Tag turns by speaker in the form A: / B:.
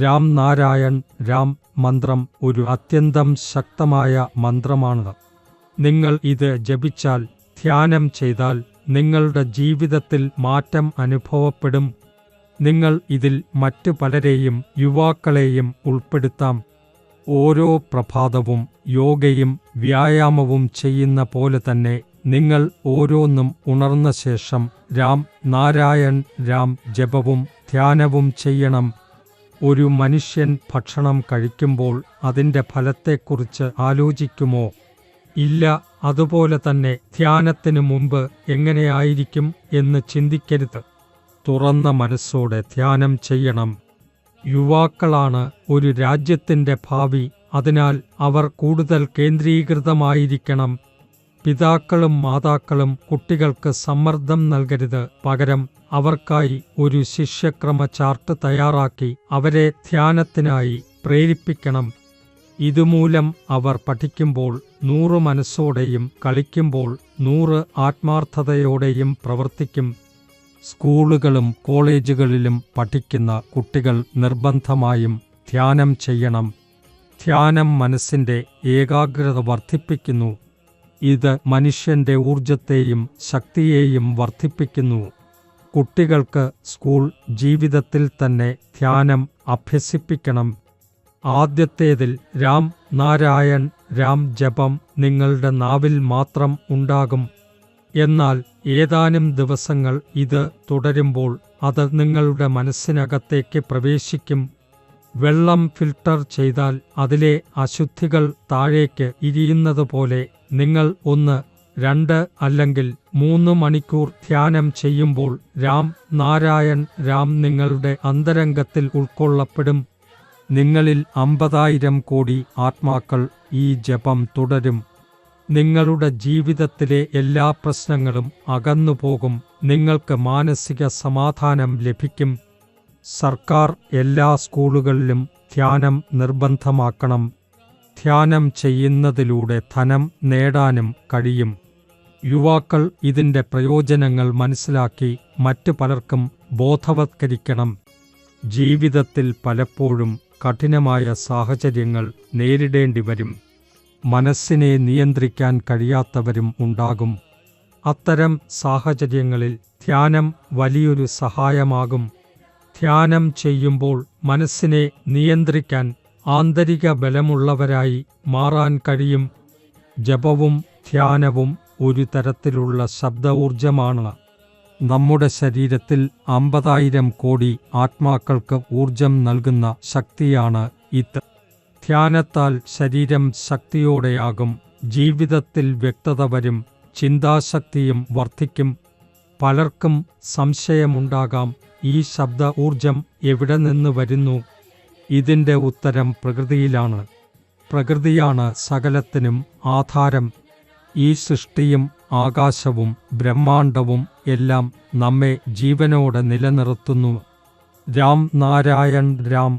A: രാം നാരായൺ രാം മന്ത്രം ഒരു അത്യന്തം ശക്തമായ മന്ത്രമാണ്. നിങ്ങൾ ഇത് ജപിച്ചാൽ, ധ്യാനം ചെയ്താൽ നിങ്ങളുടെ ജീവിതത്തിൽ മാറ്റം അനുഭവപ്പെടും. നിങ്ങൾ ഇതിൽ മറ്റു പലരെയും യുവാക്കളെയും ഉൾപ്പെടുത്താം. ഓരോ പ്രഭാതവും യോഗയും വ്യായാമവും ചെയ്യുന്ന പോലെ തന്നെ നിങ്ങൾ ഓരോന്നും ഉണർന്ന ശേഷം രാം നാരായൺ രാം ജപവും ധ്യാനവും ചെയ്യണം. ഒരു മനുഷ്യൻ ഭക്ഷണം കഴിക്കുമ്പോൾ അതിൻ്റെ ഫലത്തെക്കുറിച്ച് ആലോചിക്കുമോ? ഇല്ല. അതുപോലെ തന്നെ ധ്യാനത്തിനു മുമ്പ് എങ്ങനെയായിരിക്കും എന്ന് ചിന്തിക്കരുത്. തുറന്ന മനസ്സോടെ ധ്യാനം ചെയ്യണം. യുവാക്കളാണ് ഒരു രാജ്യത്തിൻ്റെ ഭാവി. അതിനാൽ അവർ കൂടുതൽ കേന്ദ്രീകൃതമായിരിക്കണം. പിതാക്കളും മാതാക്കളും കുട്ടികൾക്ക് സമ്മർദ്ദം നൽകരുത്. പകരം അവർക്കായി ഒരു ശിഷ്യക്രമ ചാർട്ട് തയ്യാറാക്കി അവരെ ധ്യാനത്തിനായി പ്രേരിപ്പിക്കണം. ഇതുമൂലം അവർ പഠിക്കുമ്പോൾ 100 മനസ്സോടെയും കളിക്കുമ്പോൾ 100 ആത്മാർത്ഥതയോടെയും പ്രവർത്തിക്കും. സ്കൂളുകളും കോളേജുകളിലും പഠിക്കുന്ന കുട്ടികൾ നിർബന്ധമായും ധ്യാനം ചെയ്യണം. ധ്യാനം മനസ്സിൻ്റെ ഏകാഗ്രത വർദ്ധിപ്പിക്കുന്നു. ഇത് മനുഷ്യൻ്റെ ഊർജത്തെയും ശക്തിയെയും വർദ്ധിപ്പിക്കുന്നു. കുട്ടികൾക്ക് സ്കൂൾ ജീവിതത്തിൽ തന്നെ ധ്യാനം അഭ്യസിപ്പിക്കണം. ആദ്യത്തേതിൽ രാം നാരായൺ രാം ജപം നിങ്ങളുടെ നാവിൽ മാത്രം ഉണ്ടാകും. എന്നാൽ ഏതാനും ദിവസങ്ങൾ ഇത് തുടരുമ്പോൾ അത് നിങ്ങളുടെ മനസ്സിനകത്തേക്ക് പ്രവേശിക്കും. വെള്ളം ഫിൽട്ടർ ചെയ്താൽ അതിലെ അശുദ്ധികൾ താഴേക്ക് ഇരിയുന്നതുപോലെ നിങ്ങൾ 1, 2 അല്ലെങ്കിൽ 3 മണിക്കൂർ ധ്യാനം ചെയ്യുമ്പോൾ രാം നാരായൺ രാം നിങ്ങളുടെ അന്തരംഗത്തിൽ ഉൾക്കൊള്ളപ്പെടും. നിങ്ങളിൽ 50,000 കോടി ആത്മാക്കൾ ഈ ജപം തുടരും. നിങ്ങളുടെ ജീവിതത്തിലെ എല്ലാ പ്രശ്നങ്ങളും അകന്നുപോകും. നിങ്ങൾക്ക് മാനസിക സമാധാനം ലഭിക്കും. സർക്കാർ എല്ലാ സ്കൂളുകളിലും ധ്യാനം നിർബന്ധമാക്കണം. ധ്യാനം ചെയ്യുന്നതിലൂടെ ധനം നേടാനും കഴിയും. യുവാക്കൾ ഇതിൻ്റെ പ്രയോജനങ്ങൾ മനസ്സിലാക്കി മറ്റു പലർക്കും ബോധവത്കരിക്കണം. ജീവിതത്തിൽ പലപ്പോഴും കഠിനമായ സാഹചര്യങ്ങൾ നേരിടേണ്ടി വരും. മനസ്സിനെ നിയന്ത്രിക്കാൻ കഴിയാത്തവരും ഉണ്ടാകും. അത്തരം സാഹചര്യങ്ങളിൽ ധ്യാനം വലിയൊരു സഹായമാകും. ധ്യാനം ചെയ്യുമ്പോൾ മനസ്സിനെ നിയന്ത്രിക്കാൻ ആന്തരിക ബലമുള്ളവരായി മാറാൻ കഴിയും. ജപവും ധ്യാനവും ഒരു തരത്തിലുള്ള ശബ്ദ ഊർജമാണ്. നമ്മുടെ ശരീരത്തിൽ 50,000 കോടി ആത്മാക്കൾക്ക് ഊർജം നൽകുന്ന ശക്തിയാണ് ഇത്. ധ്യാനത്താൽ ശരീരം ശക്തിയോടെയാകും. ജീവിതത്തിൽ വ്യക്തത വരും. ചിന്താശക്തിയും വർദ്ധിക്കും. പലർക്കും സംശയമുണ്ടാകാം, ഈ ശബ്ദ ഊർജം എവിടെ നിന്ന് വരുന്നു? ഇതിൻ്റെ ഉത്തരം പ്രകൃതിയിലാണ്. പ്രകൃതിയാണ് സകലത്തിനും ആധാരം. ഈ സൃഷ്ടിയും ആകാശവും ബ്രഹ്മാണ്ടവും എല്ലാം നമ്മെ ജീവനോടെ നിലനിർത്തുന്നു. രാം നാരായൺ രാം.